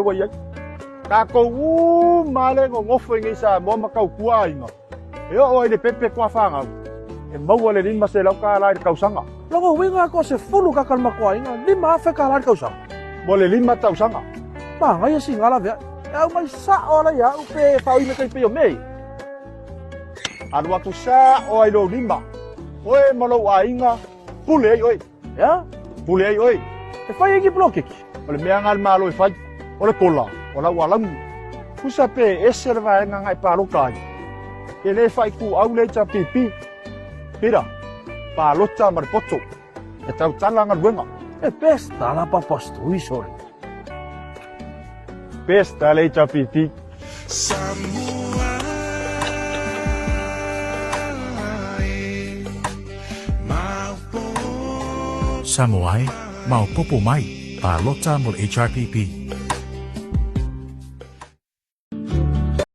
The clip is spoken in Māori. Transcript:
Vậy cả cầu mà lên ngô phơi ngay sa mò mà cầu qua inga yo oi de pepe qua fanga em mau le din masela ka la kau sanga Logo winga ko se fulu ka kalma ko inga di ma fe ka la ka usang. mo le lima tau sanga Pa nga ya singala ve. Ya mai sa ola ya u pe fa i me kai pe yo me. an waktu sa oi lo lima oi malo ainga pule oi Ya? pule oi E fa i ki bloke ki. ole meangal malo fai ole kola ola walang kusa pe eserva nga ngai palo kai ele fai ku au le cha pipi pira palo cha mar pocho e tau tala ngal wenga E pesta la pa posto i sore. pesta le cha pipi Samuai mau popo mai pa lota mul HRPP